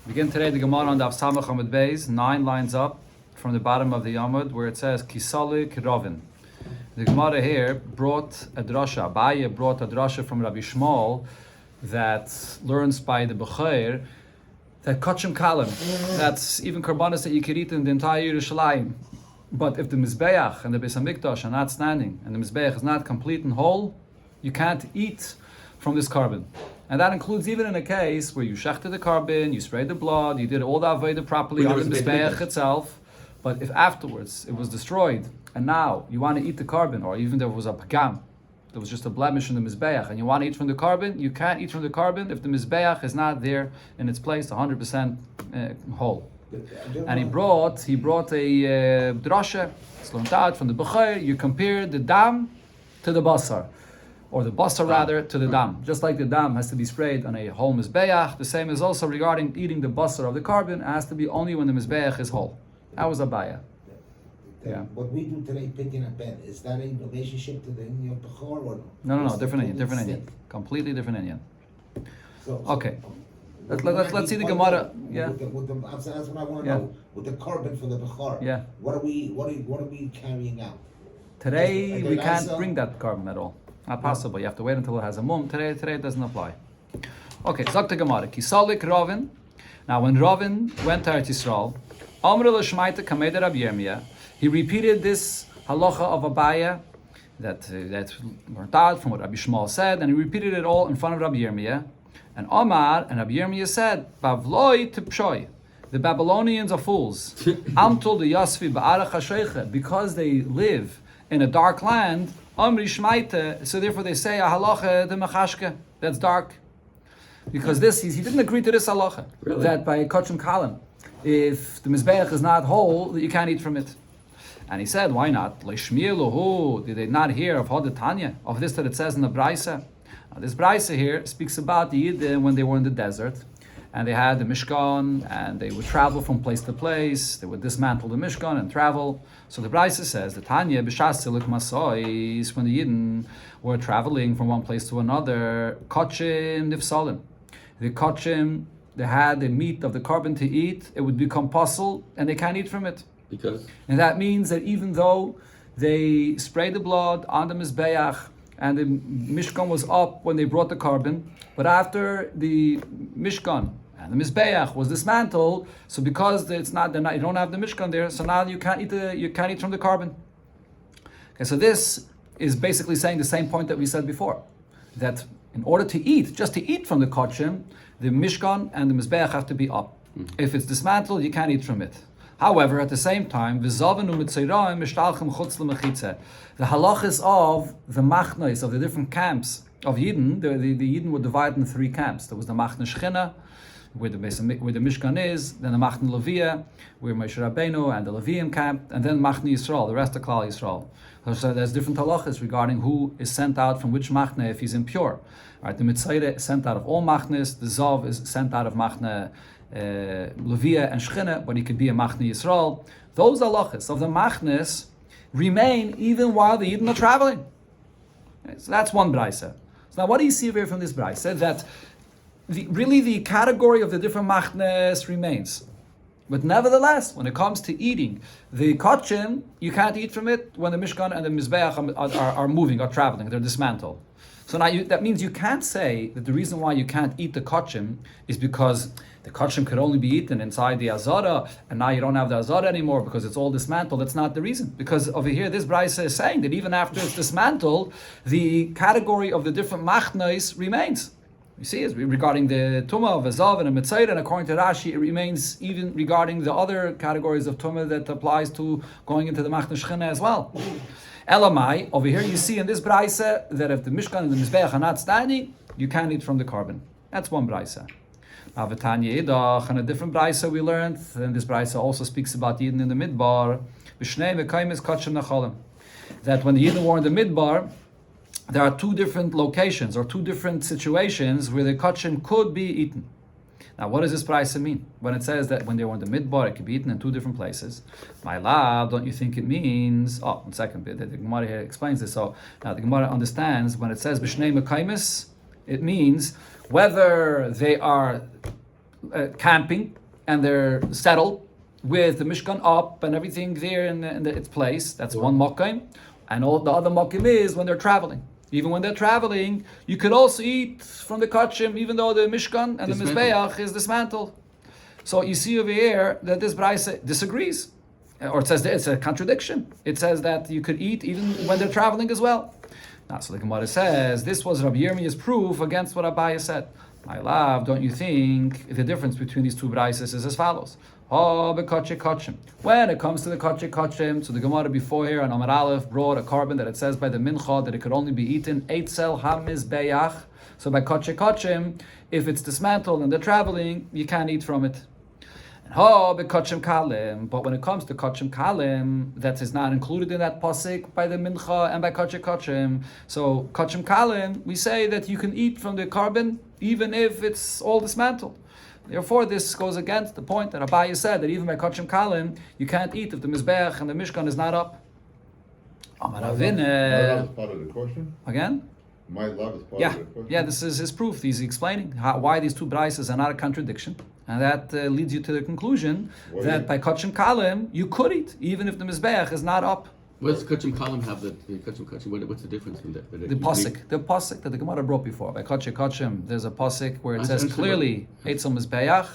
Begin today the Gemara on Daf Samach Amud Beis, 9 lines up from the bottom of the Yamud, where it says Kisali Kirovin. The Gemara here brought a drasha. Abaye brought a drasha from Rabbi Shmuel that learns by the Bechair that Kachim Kalim, that's even karbanis that you could eat in the entire Yerushalayim. But if the Mizbeach and the Beis HaMikdash are not standing and the Mizbeach is not complete and whole, you can't eat from this carbon. And that includes even in a case where you shechted the carbon, you sprayed the blood, you did all the avodah properly on the Mizbeach itself, but if afterwards it was destroyed, and now you want to eat the carbon, or even there was a pagam, there was just a blemish in the Mizbeach, and you want to eat from the carbon, you can't eat from the carbon if the Mizbeach is not there in its place, 100% whole. And he brought a drasha, it's learned out from the Bechair, you compare the dam to the basar, or the basar rather to the dam. Just like the dam has to be sprayed on a whole Mizbeach, the same is also regarding eating the basar of the carbon, it has to be only when the Mizbeach is whole. That was Abaya. Yeah. What we do today, picking a pen, is that a relationship to the Indian Bechor or no? Different Indian. Completely different Indian. Okay. Let's see the Gemara. Yeah. That's what I want to know. With the carbon for the Bechor. Yeah. What are we carrying out? Today we can't bring that carbon at all. Not possible. You have to wait until it has a mum. Today it doesn't apply. Okay. Zok the Gemara. Kisalik Ravin. Now when Ravin went to Eretz Yisrael, Amr l'shmaita kamei Rabbi Yirmiyah. He repeated this halacha of Abaya that learned out from what Rabbi Shmuel said, and he repeated it all in front of Rabbi Yirmiyah. And Omar and Rabbi Yirmiyah said, Bavloi tipshoy, the Babylonians are fools. Amtul the Yasvi ba'arach hashreicha, because they live in a dark land. Amri shmaita, so therefore they say a halacha de machashke, that's dark, because he didn't agree to this halacha that by kachim kalim, if the mizbeach is not whole, that you can't eat from it. And he said, why not? Did they not hear of Hodatanya, of this that it says in the Braisa? Now, this Braisa here speaks about the Yidden when they were in the desert, and they had the Mishkan, and they would travel from place to place. They would dismantle the Mishkan and travel. So the Braisa says, the Tanya b'shas silik masois, when the Yidden were traveling from one place to another, kochim nifsalim. The kochim, they had the meat of the carbon to eat, it would become puzzle, and they can't eat from it. Because? And that means that even though they sprayed the blood on the Mizbeach and the Mishkan was up when they brought the carbon, but after the Mishkan and the Mizbeach was dismantled, so because you don't have the Mishkan there, so now you can't eat from the carbon. Okay, so this is basically saying the same point that we said before, that in order to eat, just to eat from the Kochim, the Mishkan and the Mizbeach have to be up. If it's dismantled, you can't eat from it. However, at the same time, the halachas of the machnais, of the different camps of Yidden, the Yidden were divided in 3 camps. There was the Machne Shechina, where the Mishkan is, then the Machne Leviah, where Moshe Rabbeinu and the Levium camp, and then Machne Yisrael, the rest of Klal Yisrael. So there's different halachas regarding who is sent out from which Machne if he's impure. Right, the Mitzayre is sent out of all Machnes, the Zav is sent out of Machne Leviah and Shechina, but he could be a Machne Yisrael. Those halachas of the Machnes remain even while the Yidden are traveling. Okay, so that's one Braisa. So now what do you see here from this Braisa? That the category of the different Machnes remains. But nevertheless, when it comes to eating, the Kochim, you can't eat from it when the Mishkan and the Mizbeach are moving, are traveling, they're dismantled. So now that means you can't say that the reason why you can't eat the Kochim is because the Kochim could only be eaten inside the Azara, and now you don't have the Azara anymore because it's all dismantled. That's not the reason. Because over here, this Braisa is saying that even after it's dismantled, the category of the different Machnes remains. You see, it's regarding the Tumah of Azav and a Mitzayr, and according to Rashi, it remains even regarding the other categories of Tumah that applies to going into the Machne Shechina as well. Elamai, over here you see in this Braisa that if the Mishkan and the Mizbeach are not standing, you can't eat from the carbon. That's one Braisa. Now, V'tanya Idach, and a different Braisa we learned, and this Braisa also speaks about the Yidden in the Midbar, B'shnei Mekayim is Kachim Nachalim, that when the Yidden were in the Midbar, there are 2 different locations or 2 different situations where the Kachim could be eaten. Now, what does this Braisa mean? When it says that when they were in the Midbar, it could be eaten in 2 different places. My love, don't you think it means... Oh, one second, the Gemara here explains this. So now the Gemara understands when it says B'shnei Mekayim, it means whether they are camping and they're settled with the Mishkan up and everything there in its place. That's one Mokim. And all the other Mokim is when they're traveling. Even when they're traveling, you could also eat from the Kachim, even though the Mishkan and the Mizbeach is dismantled. So you see over here that this Braisa disagrees. Or it says that it's a contradiction. It says that you could eat even when they're traveling as well. Now, so the Gemara says, this was Rabbi Yirmiyah's proof against what Abaye said. My love, don't you think the difference between these two Braisas is as follows? Oh, bekotche kotchim. When it comes to the kotche kotchim, so the Gemara before here on Amar Aleph brought a carbon that it says by the mincha that it could only be eaten eitzel hamizbeach. So by kotche kotchim, if it's dismantled and they're traveling, you can't eat from it. Oh, bekotchim kalim. But when it comes to kotchim kalim, that is not included in that pasuk by the mincha and by kotche kotchim. So kotchim kalim, we say that you can eat from the carbon even if it's all dismantled. Therefore, this goes against the point that Abaye said that even by kotchim kalim, you can't eat if the mizbeach and the mishkan is not up. My love is part of the question? Again? My love is part Yeah, of the question? yeah. This is his proof. He's explaining why these two braises are not a contradiction, and that leads you to the conclusion that by kotchim kalim you could eat even if the mizbeach is not up. What does Kachim Kalim have that Kachim Kachim? What's the difference in that? The pasuk that the Gemara brought before by kotche kotchim, there's a pasuk where it says clearly eitzel mizbeach,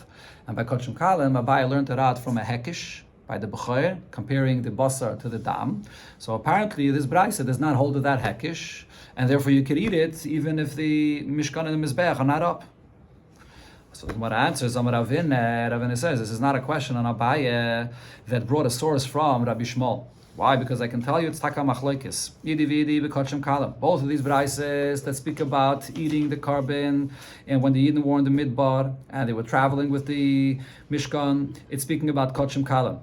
and by kotchim kalim, Abaye learned it out from a hekish by the Bechor, comparing the basar to the dam. So apparently this brayse does not hold to that hekish, and therefore you could eat it even if the mishkan and the mizbeach are not up. So the Gemara answers, Ravina says, this is not a question on Abaye that brought a source from Rabbi Shmuel. Why? Because I can tell you it's taka machlokes. Yidi vidi bekotchim kalim. Both of these braises that speak about eating the carbon, and when the Yidden were in the midbar and they were traveling with the Mishkan, it's speaking about kotchim kalim.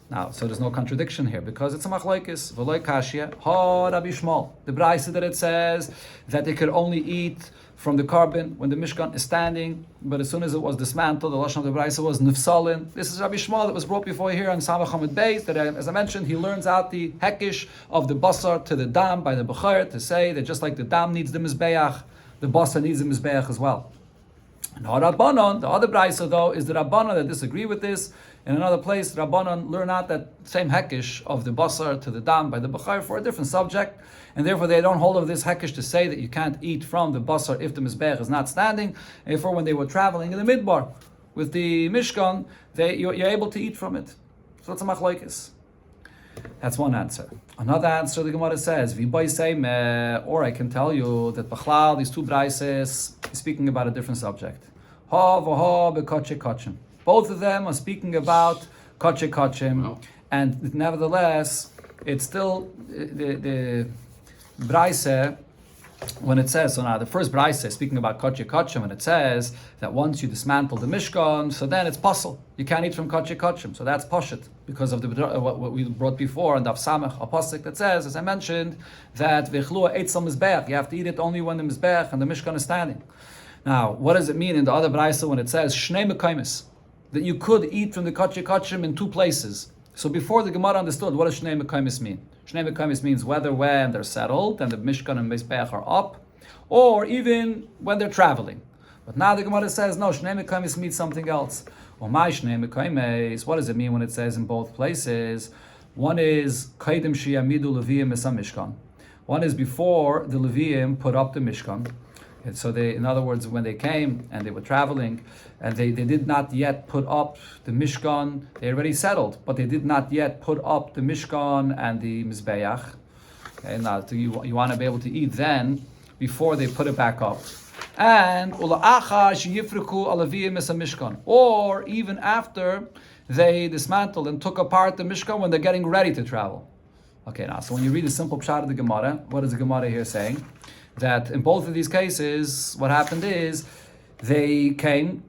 Now, so there's no contradiction here because it's a machlokes. V'loy kashya ha Rabbi Shmuel. The braise that it says that they could only eat from the carbon when the Mishkan is standing, but as soon as it was dismantled, the lashon of the brayse was nifsalin. This is Rabbi Shmuel that was brought before here on Zevochim Beis. That, as I mentioned, he learns out the hekish of the basar to the dam by the Bechor to say that just like the dam needs the mizbeach, the basar needs the mizbeach as well. And Rabbanon, the other brayse though, is the Rabbanon that disagree with this. In another place, Rabbanon learn out that same hekish of the basar to the dam by the Bechor for a different subject, and therefore they don't hold of this hekish to say that you can't eat from the basar if the mizbech is not standing. And therefore, when they were traveling in the midbar with the mishkan, you're able to eat from it. So that's a machlokes. That's one answer. Another answer, the Gemara says, or I can tell you that Bachlal, these two braises, is speaking about a different subject. Ha v'ha bekotche kotchim. Both of them are speaking about kotche kotchim, and nevertheless, it's still the braise when it says, so now the first braise is speaking about kotche kotchim, and it says that once you dismantle the mishkan, so then it's pasul. You can't eat from kotche kotchim, so that's poshet because of what we brought before and Daf Samech, a pasuk that says, as I mentioned, that v'chlu eitzel mizbeach. You have to eat it only when the mizbeach and the mishkan is standing. Now, what does it mean in the other braise when it says shnei mekaymis? That you could eat from the kotche kotchim in two places. So before the Gemara understood, what does Shnei Mekaymis mean? Shnei Mekaymis means whether when they're settled and the Mishkan and Mizbeach are up, or even when they're traveling. But now the Gemara says, no, Shnei Mekaymis means something else. Or my Shnei Mekaymis, what does it mean when it says in both places? One is Kaidim Shiyamidu Leviim Esam Mishkan. One is before the Leviim put up the Mishkan. And so they, in other words, when they came and they were traveling, and they did not yet put up the Mishkan, they already settled, but they did not yet put up the Mishkan and the Mizbeach. Okay, now you want to be able to eat then, before they put it back up. And or even after they dismantled and took apart the Mishkan when they're getting ready to travel. Okay, now, so when you read the simple pshat of the Gemara, what is the Gemara here saying? That in both of these cases, what happened is they came,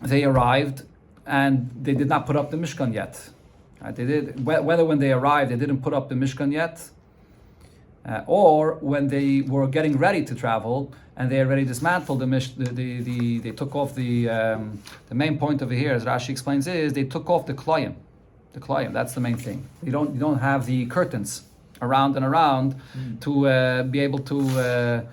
they arrived, and they did not put up the Mishkan yet. Right? They did whether when they arrived they didn't put up the Mishkan yet, or when they were getting ready to travel and they already dismantled they took off the main point over here, as Rashi explains, is they took off the kloyim. The kloyim, that's the main thing. You don't have the curtains around and around to be able to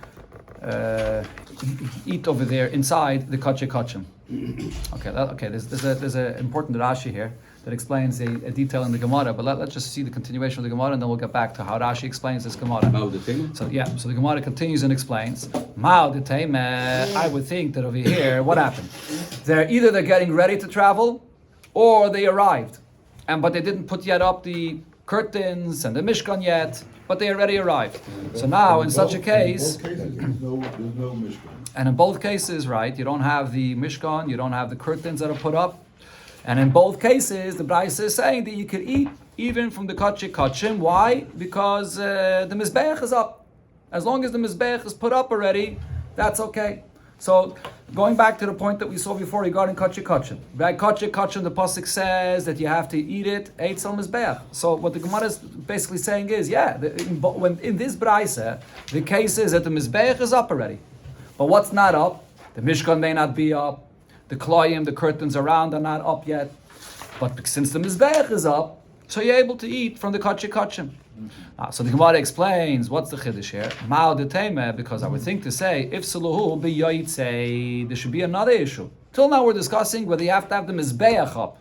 eat over there inside the kotche kotchim. Okay. There's a important Rashi here that explains a detail in the Gemara. But let's just see the continuation of the Gemara, and then we'll get back to how Rashi explains this Gemara. So the Gemara continues and explains. I would think that over here, what happened? They're getting ready to travel, or they arrived, but they didn't put yet up the curtains and the Mishkan yet, but they already arrived. So now, in such a case, there's no Mishkan. and in both cases, right, you don't have the Mishkan, you don't have the curtains that are put up, and in both cases, the Braisa is saying that you could eat even from the Kachik Kachim. Why? Because the Mizbeach is up. As long as the Mizbeach is put up already, that's okay. So, going back to the point that we saw before regarding Kachik Kachim. Right, Kachik Kachim, the Pasuk says that you have to eat it, Eitzel Mizbeach. So, what the Gemara is basically saying is, when in this Braisa, the case is that the Mizbeach is up already. But what's not up? The Mishkan may not be up. The Kloyim, the curtains around are not up yet. But since the Mizbeach is up, so you're able to eat from the Kachik Kachim. So the Gemara explains, what's the Chiddush here? Ma'al detema, because I would think to say, if Saluhu b'yoytzei, there should be another issue. Till now we're discussing whether you have to have the Mizbeach up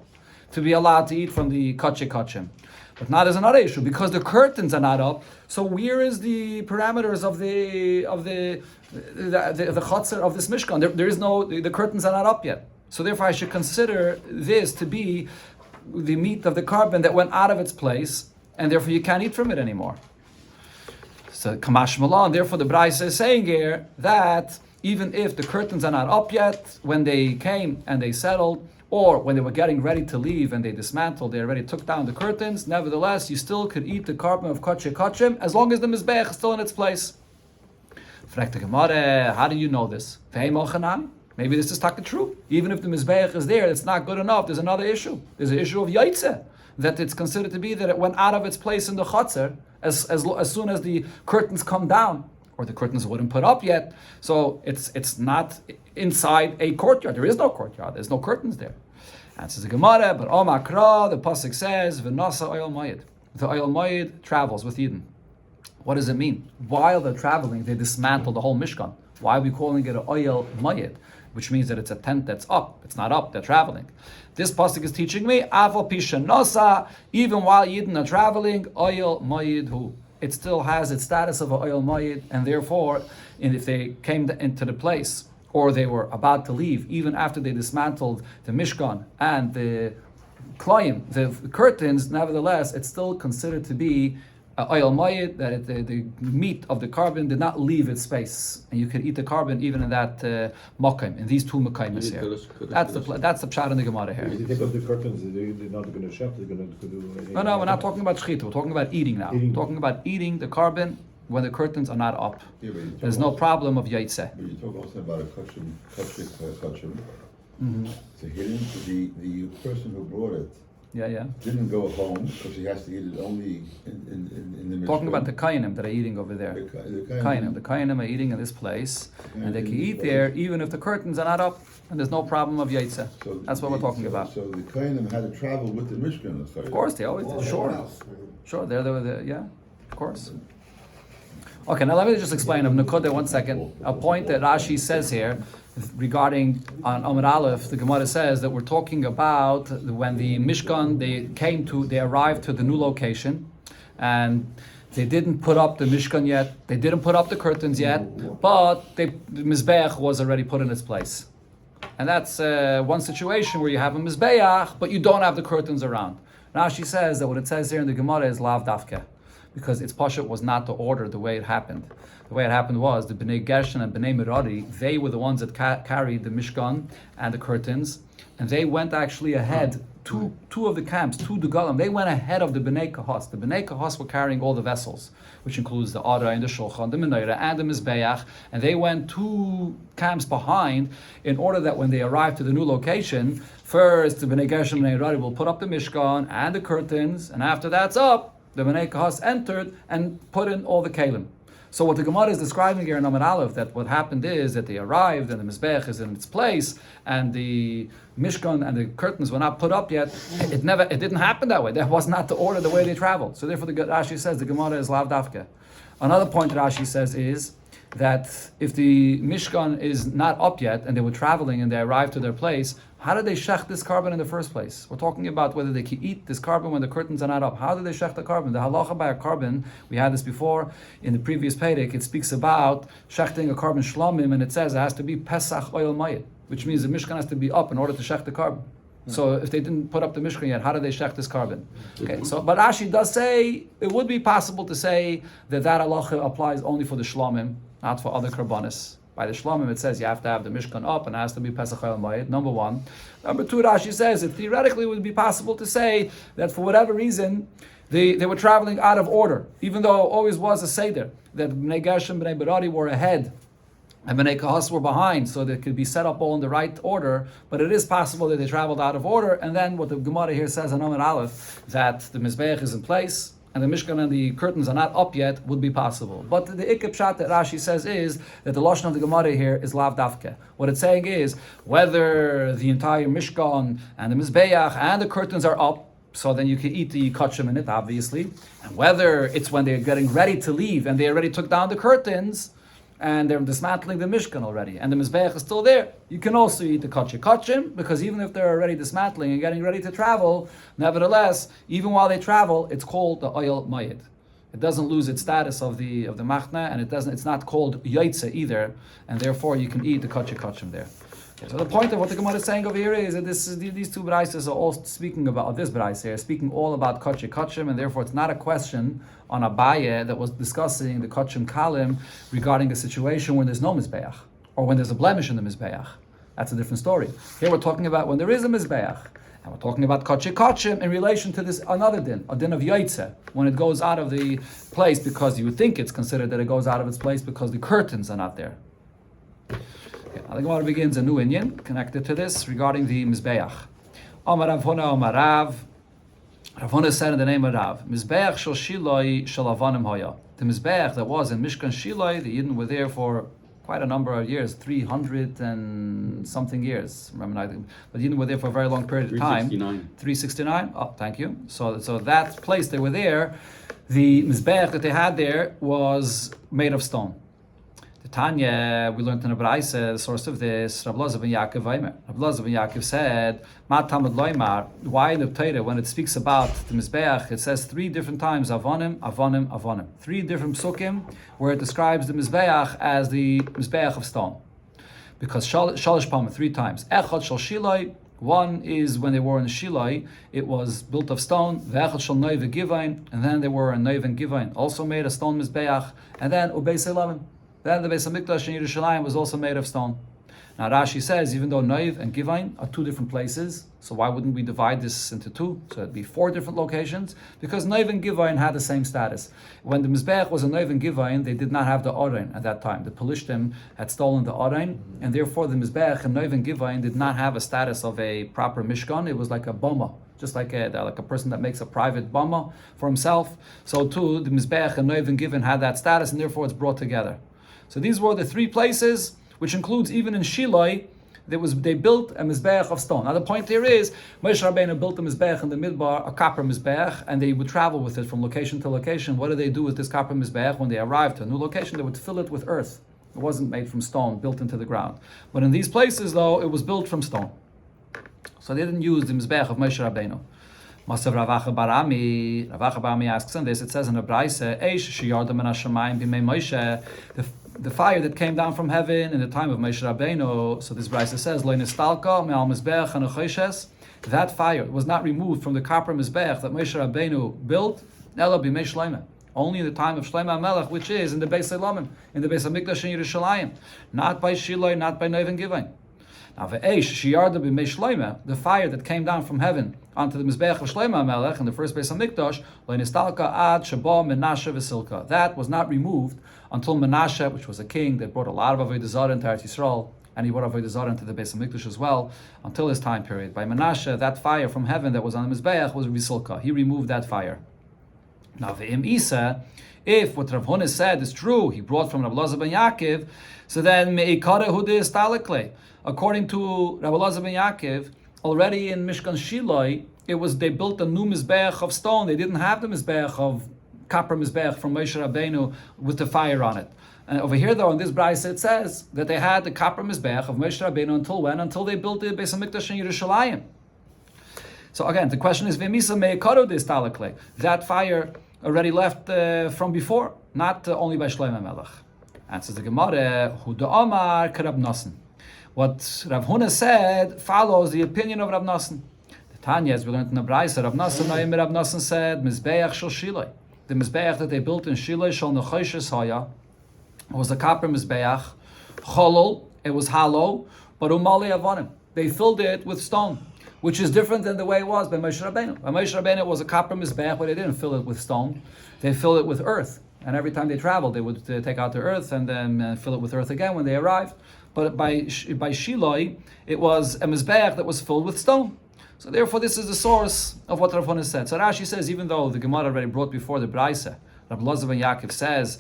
to be allowed to eat from the Kachik Kachim. But now there's another issue, because the curtains are not up, so where is the parameters of the chutzner of this Mishkan? There is no, the curtains are not up yet. So therefore I should consider this to be the meat of the carbon that went out of its place, and therefore you can't eat from it anymore. So Kamash Malan, therefore the Braisa is saying here that even if the curtains are not up yet, when they came and they settled, or when they were getting ready to leave and they dismantled, they already took down the curtains, nevertheless, you still could eat the carbon of Kachik Kachim as long as the Mizbeach is still in its place. How do you know this? Maybe this is taka true. Even if the Mizbeach is there, it's not good enough. There's another issue. There's an issue of Yaitze, that it's considered to be that it went out of its place in the Chatzar as soon as the curtains come down, or the curtains wouldn't put up yet. So it's not inside a courtyard. There is no courtyard. There's no curtains there. Answers the Gemara, but Omakra, the pasuk says, "V'nasa oyel mayid." The oyel mayid travels with Eden. What does it mean? While they're traveling, they dismantle the whole Mishkan. Why are we calling it an oyel mayid? Which means that it's a tent that's up. It's not up. They're traveling. This pasuk is teaching me, Aval pisha nasa. Even while Yidden are traveling, oyel mayid hu. It still has its status of an oyel mayid, and therefore, if they came into the place, or they were about to leave, even after they dismantled the Mishkan and the Kloyim, the curtains, nevertheless, it's still considered to be oil mayit, that the meat of the carbon did not leave its space, and you could eat the carbon even in that mokim, in these two mokaims here. That's the pshat in the Gemara here. If you take off the curtains, they're not going to shut. They're going to do. No, we're not talking about shechita. We're talking about eating now. We're talking about eating the carbon when the curtains are not up. There's no problem of yaitse. But you talk also about a kachim. Mm-hmm. So the person who brought it Yeah. didn't go home because he has to eat it only in the Mishkan. Talking about the kainim that are eating over there. The The kainim are eating in this place, and they can eat there even if the curtains are not up, and there's no problem of yaitse. So That's what we're talking about. So the Kainim had to travel with the Mishkan. Of course, they always did. Sure. Yeah, of course. Okay, now let me just explain of Nukudah 1 second. A point that Rashi says here regarding on Amar Aleph, the Gemara says that we're talking about when the Mishkan, they arrived to the new location, and they didn't put up the Mishkan yet, they didn't put up the curtains yet, but the Mizbeach was already put in its place. And that's one situation where you have a Mizbeach, but you don't have the curtains around. Rashi says that what it says here in the Gemara is Lav Dafke, because its Pashat was not the order the way it happened. The way it happened was the Bnei Gershon and Bnei Merari, they were the ones that carried the Mishkan and the curtains, and they went actually ahead, two of the camps, two Dugalim, they went ahead of the Bnei Kahos. The Bnei Kahos were carrying all the vessels, which includes the Ara and the Shulchan, the Menorah and the Mizbeach, and they went 2 camps behind in order that when they arrived to the new location, first the Bnei Gershon and Bnei Merari will put up the Mishkan and the curtains, and after that's up, the Bnei Kahos entered and put in all the Kalim. So what the Gemara is describing here in Amar Aleph, that what happened is that they arrived and the Mizbech is in its place and the Mishkan and the curtains were not put up yet. It didn't happen that way. That was not the order, the way they traveled. So therefore the Rashi says the Gemara is Lav Dafke. Another point that Rashi says is that if the Mishkan is not up yet and they were traveling and they arrived to their place, how did they shech this carbon in the first place? We're talking about whether they can eat this carbon when the curtains are not up. How did they shech the carbon? The halacha by a carbon, we had this before in the previous Perek, it speaks about shechting a carbon shlomim, and it says it has to be Pesach oil mayit, which means the Mishkan has to be up in order to shech the carbon. So if they didn't put up the Mishkan yet, how did they shech this carbon? Okay, so but Rashi does say it would be possible to say that halacha applies only for the shlomim, not for other karbanis. By the shlomim, it says you have to have the Mishkan up and it has to be Pesach el Mayit, number one. Number two, Rashi says it theoretically would be possible to say that for whatever reason, they were traveling out of order, even though it always was a Seder, that Bnei Gershon, Bnei Berari were ahead, and Bnei Kahas were behind, so they could be set up all in the right order, but it is possible that they traveled out of order, and then what the Gemara here says in Amar Aleph, that the Mizbeach is in place, and the Mishkan and the curtains are not up yet, would be possible. But the Ikka Pshat that Rashi says is that the Lashon of the Gemara here is Lav Dafke. What it's saying is, whether the entire Mishkan and the Mizbeach and the curtains are up, so then you can eat the kachim in it, obviously, and whether it's when they're getting ready to leave and they already took down the curtains, and they're dismantling the Mishkan already, and the Mizbeach is still there, you can also eat the kachim, because even if they're already dismantling and getting ready to travel, nevertheless, even while they travel, it's called the oil mayit. It doesn't lose its status of the machna, and it's not called yaitze either, and therefore you can eat the kachim there. Okay, so the point of what the Gemara is saying over here is that these two braises are all speaking about, this braise here, speaking all about kachim, and therefore it's not a question on Abaye that was discussing the kachim kalim regarding a situation when there's no mizbeach, or when there's a blemish in the mizbeach. That's a different story. Here we're talking about when there is a mizbeach, and we're talking about kachim in relation to this another din, a din of yaitze, when it goes out of the place, because you would think it's considered that it goes out of its place because the curtains are not there. Now the Gemara begins a new inyan connected to this regarding the Mizbeach. Amar Rav Huna, Amar Rav. Rav Huna said in the name of Rav, Mizbeach shel Shiloi shel Avanim Haya. The Mizbeach that was in Mishkan Shiloi, the Yidden were there for quite a number of years, 300 and something years. Remember, but the Yidden were there for a very long period of time. 369. Oh, thank you. So that place they were there, the Mizbeach that they had there was made of stone. Tanya, we learned in a Braise, the source of this, Rav Elazar ben Yaakov Vaymer. Rav Elazar ben Yaakov said, Ma Tamad Loimar, why in the Torah, when it speaks about the Mizbeach, it says 3 different times, Avonim, Avonim, Avonim. 3 different psukim, where it describes the Mizbeach as the Mizbeach of stone. Because Shalish Palma, 3 times. Echad Shal Shiloi, one is when they were in Shiloi, it was built of stone. Ve'echad Shal Noiv Givain, and then they were in Noiv and Givain, also made a stone Mizbeach. And then Ubei Selamim. Then the Beis HaMikdash in Yerushalayim was also made of stone. Now Rashi says, even though Noiv and Givain are 2 different places, so why wouldn't we divide this into 2? So it'd be 4 different locations, because Noiv and Givain had the same status. When the Mizbeach was a Noiv and Givain, they did not have the Orain at that time. The Pelishtim had stolen the Orain, and therefore the Mizbeach and Noiv and Givain did not have a status of a proper Mishkan. It was like a Bama, just like a person that makes a private Bama for himself. So too, the Mizbeach and Noiv and Givain had that status, and therefore it's brought together. So these were the 3 places, which includes even in Shiloi, they built a Mizbeach of stone. Now the point here is, Moshe Rabbeinu built a Mizbeach in the Midbar, a copper Mizbeach, and they would travel with it from location to location. What did they do with this copper Mizbeach? When they arrived to a new location, they would fill it with earth. It wasn't made from stone, built into the ground. But in these places, though, it was built from stone. So they didn't use the Mizbeach of Moshe Rabbeinu. Masav Ravacha Barami, Ravacha Barami asks on this, it says in the Braise, Eish sheyarda min hashamayim bimei Moshe, the fire that came down from heaven in the time of Moshe Rabbeinu, so this Braise says, Lo nistalka me'al mizbeach hanachoshes, that fire was not removed from the copper mizbeach that Moshe Rabbeinu built, ela bimei Shloimeh, only in the time of Shloimeh HaMelech, which is in the Beis Elamim, in the Beis HaMikdash in Yerushalayim, not by Shiloi, not by Noiv and Givain. Now, ve'eish sheyarda b'mei Shloimeh, the fire that came down from heaven onto the Mizbeach of Shloimeh HaMelech in the first Beis HaMikdash, lo nistalka ad sheba Menashe v'Silka. That was not removed until Menashe, which was a king that brought a lot of Avodah Zarah into Eretz Yisrael, and he brought Avodah Zarah into the Beis HaMikdash as well, until his time period. By Menashe, that fire from heaven that was on the Mizbeach was v'Silka. He removed that fire. Now, ve'im Isa, if what Rav Huna said is true, he brought from Rav Elazar ben Yaakov, so then me'ikare hudeh stalikle. According to Rav Elazar ben Yaakov, already in Mishkan Shiloi, they built a new Mizbeach of stone. They didn't have the Mizbeach of copper mizbeach from Moshe Rabbeinu with the fire on it. And over here, though, in this brayse, it says that they had the copper mizbeach of Moshe Rabbeinu until when? Until they built the Beis Hamikdash in Yerushalayim. So again, the question is, v'misa me'ekaro this talakle. That fire already left from before, not only by Shlomo Melech. Answers the Gemara, Hu da'amar k'Rab Nosson. What Rav Huna said follows the opinion of Rav Nosson. The Tanya, as we learned in the Brayse, Rav Nosson said, Mizbeach shel Shiloi. The Mizbeach that they built in Shiloi shel Nechoshes Haya was a copper Mizbeach, Cholol, it was hollow, but Umali Avonim. They filled it with stone, which is different than the way it was by Moshe Rabbeinu. By Moshe Rabbeinu, it was a copper Mizbeach, but they didn't fill it with stone. They filled it with earth. And every time they traveled, they would take out the earth and then fill it with earth again when they arrived. But by Shiloi, it was a Mizbeach that was filled with stone. So therefore, this is the source of what Rav Huna said. So Rashi says, even though the Gemara already brought before the Braisa, Rav Lozav and Yaakov says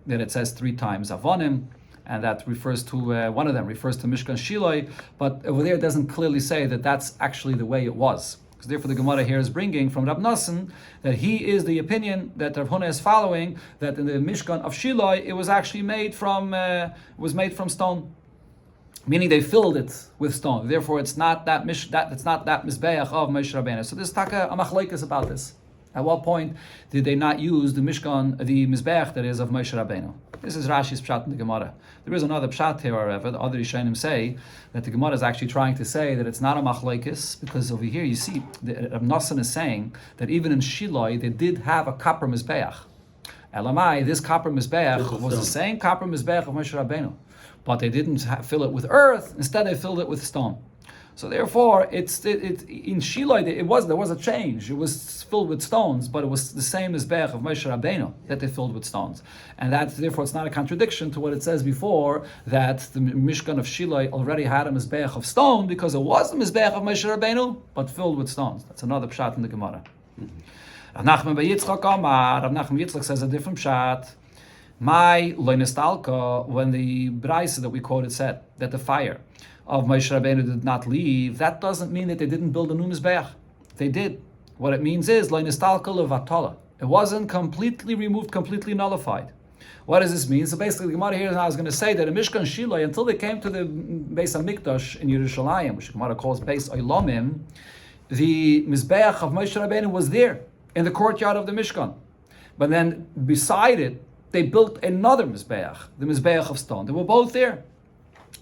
that it says 3 times Avonim, and that refers to, one of them refers to Mishkan Shiloi, but over there it doesn't clearly say that that's actually the way it was. Because therefore the Gemara here is bringing from Rab Nosson that he is the opinion that Rav Huna is following, that in the Mishkan of Shiloi, it was actually made from stone. Meaning they filled it with stone. Therefore, it's not that mizbeach of Moshe Rabbeinu. So there's taka a machlokes about this. At what point did they not use the mishkan, the mizbeach that is of Moshe Rabbeinu? This is Rashi's pshat in the Gemara. There is another pshat here, however. The other Rishonim say that the Gemara is actually trying to say that it's not a machlokes, because over here you see Rab Nosson is saying that even in Shiloi they did have a copper mizbeach. Elamai, this copper mizbeach was the same copper mizbeach of Moshe Rabbeinu, but they didn't fill it with earth. Instead, they filled it with stone. So therefore, in Shiloi there was a change. It was filled with stones, but it was the same as Mizbeach of Moshe Rabbeinu that they filled with stones, and therefore it's not a contradiction to what it says before that the Mishkan of Shiloi already had a Mizbeach of stone because it was the Mizbeach of Moshe Rabbeinu, but filled with stones. That's another pshat in the Gemara. Rav Nachman bar Yitzchak Amar. Rav Nachman Yitzchak says a different pshat. My loinestalka, when the Braisa that we quoted said that the fire of Moshe Rabbeinu did not leave, that doesn't mean that they didn't build a new Mizbeach. They did. What it means is loinestalka levatala. It wasn't completely removed, completely nullified. What does this mean? So basically, the Gemara here now is going to say that in Mishkan Shiloi, until they came to the Beis Hamikdash in Yerushalayim, which the Gemara calls Beis Olamim, the Mizbeach of Moshe Rabbeinu was there in the courtyard of the Mishkan. But then beside it, they built another Mizbeach, the Mizbeach of stone. They were both there.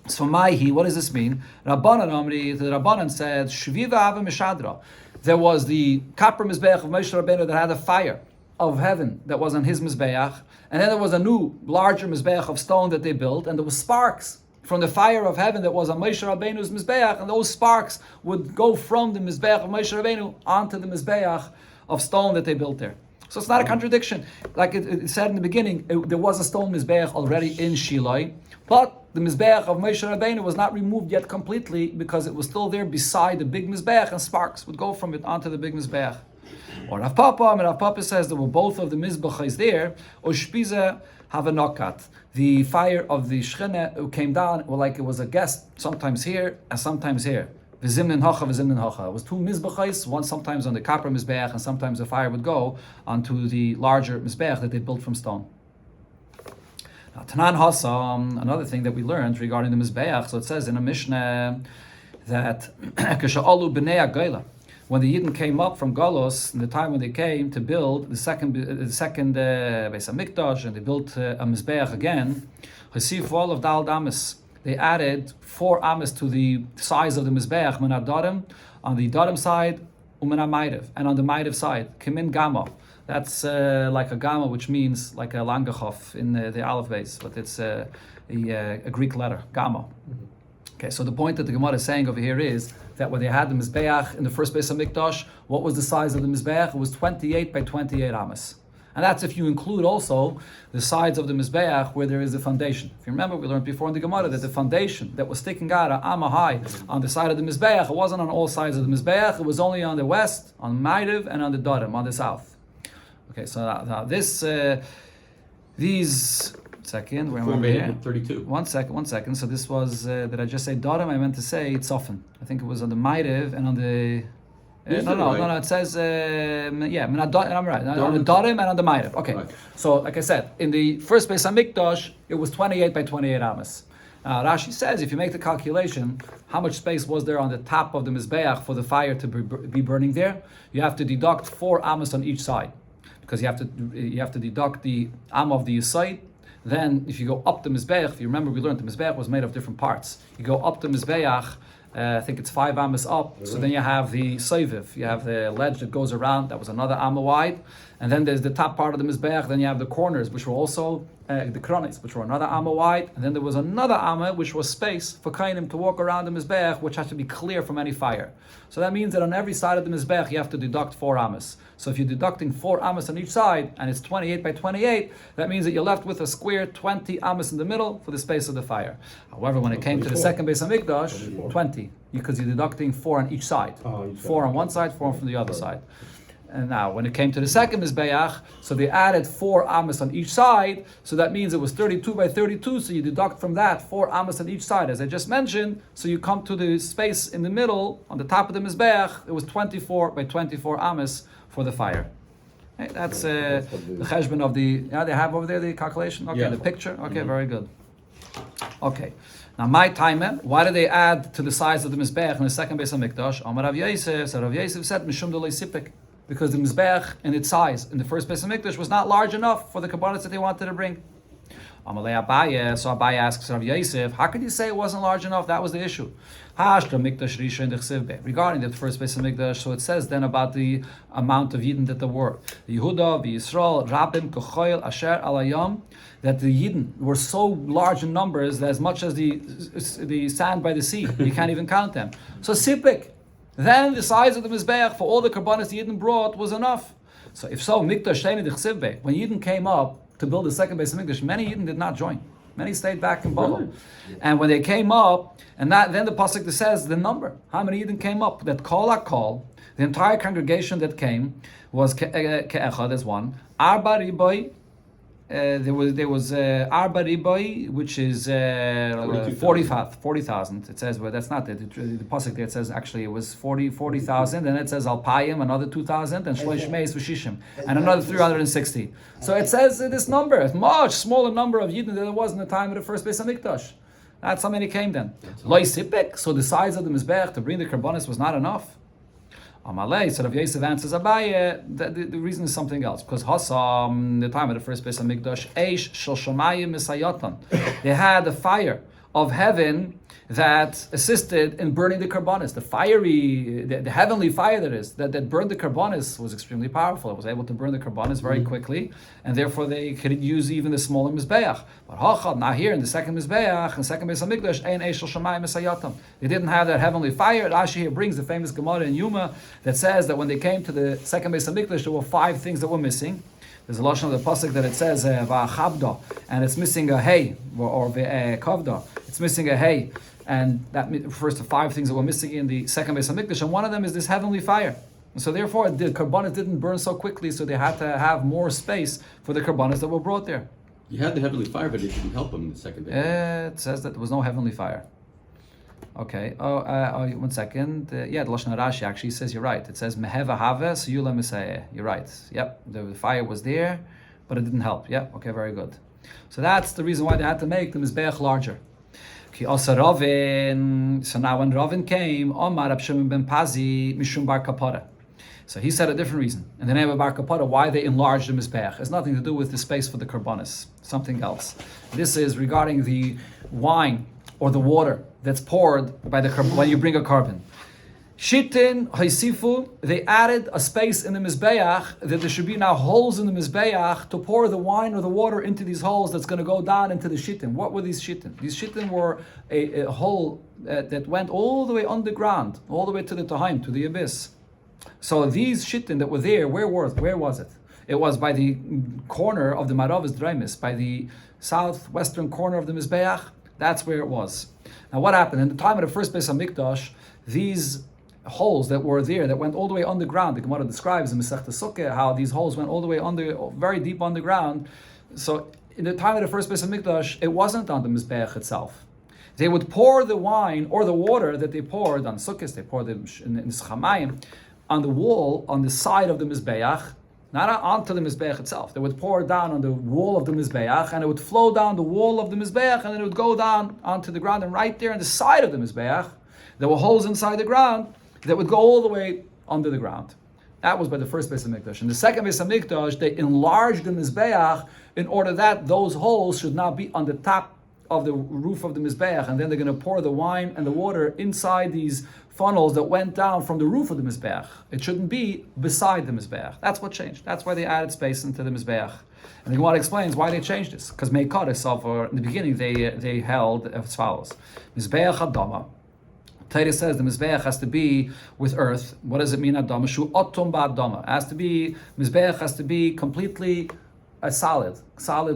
So Maihi, what does this mean? Rabbanan Amri, the Rabbanan said, Shviva Ava Mishadra. There was the copper Mizbeach of Moshe Rabbeinu that had a fire of heaven that was on his Mizbeach, and then there was a new, larger Mizbeach of stone that they built, and there was sparks from the fire of heaven that was on Moshe Rabbeinu's Mizbeach, and those sparks would go from the Mizbeach of Moshe Rabbeinu onto the Mizbeach of stone that they built there. So it's not a contradiction. Like it said in the beginning, there was a stone Mizbeach already in Shiloi, but the Mizbeach of Moshe Rabbeinu was not removed yet completely because it was still there beside the big Mizbeach, and sparks would go from it onto the big Mizbeach. Or Rav Papa says there were both of the Mizbachas there, Oshpiza Havanokat. The fire of the Shechina came down, like it was a guest, sometimes here and sometimes here. V'zimnin hacha, v'zimnin hacha. It was 2 mizbachais, one sometimes on the copper mizbeach, and sometimes the fire would go onto the larger mizbeach that they built from stone. Now, Tanan Hasa, another thing that we learned regarding the mizbeach. So it says in a Mishnah that Kesha'alu b'nei Agayla, when the Yidden came up from Galos, in the time when they came to build the second Beis Hamikdash, and they built a mizbeach again, Hasifu all of Dal Damas. They added 4 amas to the size of the Mizbeach, Min Adarim, on the Darim side, Umin HaMairev, and on the Mairev side, Kimin Gamma. That's like a Gamma, which means like a Langachof in the Aleph base, but it's a Greek letter, Gamma. Okay, so the point that the Gemara is saying over here is that when they had the Mizbeach in the first Beis Hamikdash, what was the size of the Mizbeach? It was 28 by 28 amas. And that's if you include also the sides of the Mizbeach where there is a foundation. If you remember, we learned before in the Gemara that the foundation that was sticking out a amma high on the side of the Mizbeach, it wasn't on all sides of the Mizbeach, it was only on the west, on Ma'ariv, and on the Darim, on the south. Okay, so now this, these, second, where am I here? 32. One second. So this was, did I just say Darim? I meant to say Tzofin. I think it was on the Ma'ariv and on the No. It says, I'm right. On the Darim. Darim and on the Ma'ariv. Okay. Right. So, like I said, in the first Beis Hamikdash, it was 28 by 28 amas. Rashi says, if you make the calculation, how much space was there on the top of the Mizbeach for the fire to be burning there? You have to deduct 4 amas on each side, because you have to deduct the am of the side. Then, if you go up the Mizbeach, if you remember, we learned the Mizbeach was made of different parts. You go up the Mizbeach, I think it's 5 amas up. So then you have the Soiviv, you have the ledge that goes around, that was another amma wide. And then there's the top part of the Mizbeach, then you have the corners, which were also the kronis, which were another amma wide. And then there was another amma, which was space for Kainim to walk around the Mizbeach, which has to be clear from any fire. So that means that on every side of the Mizbeach, you have to deduct 4 amas. So if you're deducting 4 amas on each side, and it's 28 by 28, that means that you're left with a square 20 amas in the middle for the space of the fire. However, when it came to the second Beis Hamikdash, 20, because you're deducting 4 on each side. 4 on one side, 4 from the other side. And now, when it came to the second Mizbeach, so they added 4 amas on each side, so that means it was 32 by 32, so you deduct from that 4 amas on each side, as I just mentioned, so you come to the space in the middle, on the top of the Mizbeach, it was 24 by 24 amas for the fire. Okay, that's the cheshbon of the, they have over there the calculation? Okay, the picture? Okay, very good. Okay. Now, my timer, why did they add to the size of the Mizbeach in the second Beis Hamikdash? Amar Rav Yosef, so Rav Yosef said, Mishum Delei Sipik, because the Mizbeach in its size in the first Beis Hamikdash was not large enough for the kabbalas that they wanted to bring. Amalei Abaye, so Abaye asks Rav Yosef, how could you say it wasn't large enough? That was the issue. Regarding the first Beis Hamikdash, so it says then about the amount of Yidden that there were. The Yehuda, the Yisrael, Rabim, Kochoil, Asher, Alayam, that the Yidden were so large in numbers that as much as the sand by the sea, you can't even count them. So Sipik, then the size of the Mizbeach for all the karbanos the Yidden brought was enough. So if so, Mikdash Sheini D'Chsivbe, when Yidden came up to build the second Beis Hamikdash, many Yidden did not join. Many stayed back in Bala. And when they came up, and then the pasuk says the number, how many Yidden came up? That kol, the entire congregation that came was ke'echad as one. Arba riboy. There was Arba Riboy, which is 40,000. It says, well, that's not it. The pasuk there, it says actually it was 40,000, and it says Alpayim, another 2,000, and Shlosh Meis V'Shishim, and another 360. So it says this number, a much smaller number of Yidden than there was in the time of the first Beis Hamikdash. That's how many came then. Loi Sipek, so the size of the Mizbech to bring the Karbonis was not enough. Amalei, so Rav Yosef answers Abaye, the reason is something else. Because Hassam, the time of the first Beis Hamikdash, Eish Shel Shamayim Misayatan. They had a fire of heaven that assisted in burning the karbonis. The fiery, the heavenly fire that burned the karbonis was extremely powerful. It was able to burn the karbonis very quickly, and therefore they could use even the smaller mizbeach. But Hachad, now here in the second mizbeach, in the second Beis Hamikdash, Ein Eish Shel Shamayim Misayatam. They didn't have that heavenly fire. Rashi here brings the famous Gemara in Yuma that says that when they came to the second Beis Hamikdash, there were 5 things that were missing. There's a lashon of the pasuk that it says va'achabda, and it's missing a hay, or kavda. It's missing a hay, and that refers to 5 things that were missing in the second Beis Hamikdash, and one of them is this heavenly fire. And so therefore, the karbanos didn't burn so quickly, so they had to have more space for the karbanos that were brought there. You had the heavenly fire, but it didn't help them in the second Beis. It says that there was no heavenly fire. Okay. 1 second. The Lashon Rashi actually says you're right. It says Meheva Have Siyula Misayeh. You're right. Yep. The fire was there, but it didn't help. Yep. Okay. Very good. So that's the reason why they had to make the Mizbeach larger. Okay. Also Ravin. So now when Ravin came, Omar Rab Shimon ben Pazi Mishum Bar Kapara. So he said a different reason. And the name of Bar Kapara, why they enlarged the Mizbeach, has nothing to do with the space for the karbonis. Something else. This is regarding the wine or the water that's poured by the when you bring a carbon. Shitin Haisifu, they added a space in the Mizbeach that there should be now holes in the Mizbeach to pour the wine or the water into these holes that's going to go down into the Shitin. What were these Shitin? These Shitin were a hole that went all the way underground, all the way to the Tahaim, to the abyss. So these Shitin that were there, where was it? It was by the corner of the Maravis Draimis, by the southwestern corner of the Mizbeach. That's where it was. Now what happened? In the time of the first Beis Hamikdash, these holes that were there, that went all the way underground, the Gemara describes in Masechta Sukkah how these holes went all the way very deep underground. So in the time of the first Beis Hamikdash, it wasn't on the Mizbeach itself. They would pour the wine or the water that they poured on Sukkot, they poured it in Chamayim, on the wall, on the side of the Mizbeach, not onto the Mizbeach itself. They would pour it down on the wall of the Mizbeach, and it would flow down the wall of the Mizbeach, and then it would go down onto the ground. And right there on the side of the Mizbeach, there were holes inside the ground that would go all the way under the ground. That was by the first Beis HaMikdash. In the second Beis HaMikdash, they enlarged the Mizbeach in order that those holes should not be on the top of the roof of the Mizbeach, and then they're going to pour the wine and the water inside these funnels that went down from the roof of the Mizbeach. It shouldn't be beside the Mizbeach. That's what changed. That's why they added space into the Mizbeach. And the Gemara explains why they changed this. Because Meikadis, in the beginning, they held as follows. Mizbeach Adama. Torah says the Mizbeach has to be with earth. What does it mean, Adama? Shu otum ba'adama. Mizbeach has to be completely solid,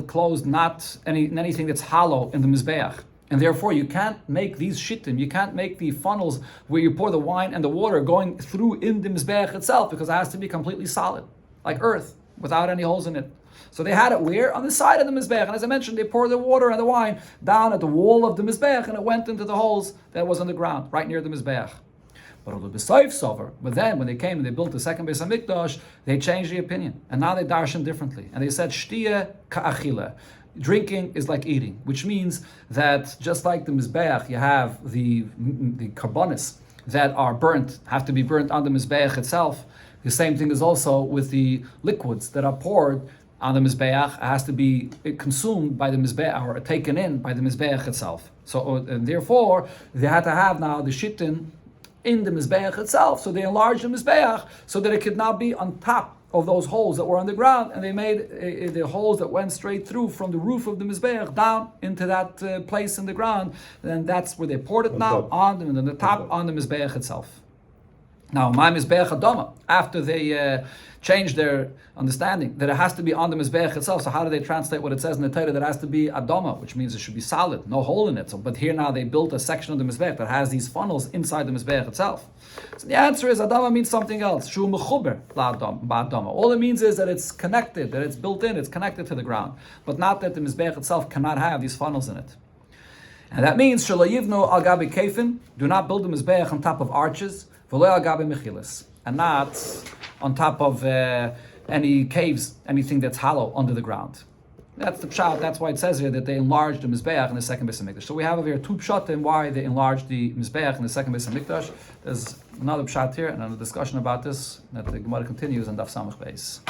closed, not anything that's hollow in the Mizbeach. And therefore, you can't make these shittim, you can't make the funnels where you pour the wine and the water going through in the Mizbeach itself, because it has to be completely solid, like earth, without any holes in it. So they had it where? On the side of the Mizbeach. And as I mentioned, they poured the water and the wine down at the wall of the Mizbeach, and it went into the holes that was on the ground, right near the Mizbeach. But then when they came and they built the second Beis HaMikdash, they changed the opinion. And now they darshan differently. And they said, Shtiya ka'achila. Drinking is like eating, which means that just like the Mizbeach, you have the karbonis that are burnt, have to be burnt on the Mizbeach itself. The same thing is also with the liquids that are poured on the Mizbeach. It has to be consumed by the Mizbeach, or taken in by the Mizbeach itself. So, and therefore, they had to have now the shittin in the Mizbeach itself. So they enlarged the Mizbeach so that it could now be on top of those holes that were on the ground, and they made the holes that went straight through from the roof of the Mizbeach down into that place in the ground. And that's where they poured it now on them, and then the top on the Mizbeach itself. Now, my Mizbeach Adama, after they changed their understanding that it has to be on the Mizbeach itself, so how do they translate what it says in the Torah that it has to be Adama, which means it should be solid, no hole in it. So, but here now they built a section of the Mizbeach that has these funnels inside the Mizbeach itself. So the answer is Adama means something else. Shu mechuber la'adama. All it means is that it's connected, that it's built in, it's connected to the ground, but not that the Mizbeach itself cannot have these funnels in it. And that means Shelo yivnu al gabi kefin, do not build the Mizbeach on top of arches, and not on top of any caves, anything that's hollow under the ground. That's the pshat. That's why it says here that they enlarged the Mizbeach in the second Beis HaMikdash. So we have over here two pshatim why they enlarged the Mizbeach in the second Beis HaMikdash. There's another pshat here and another discussion about this that the Gemara continues on Daf Samach Beis.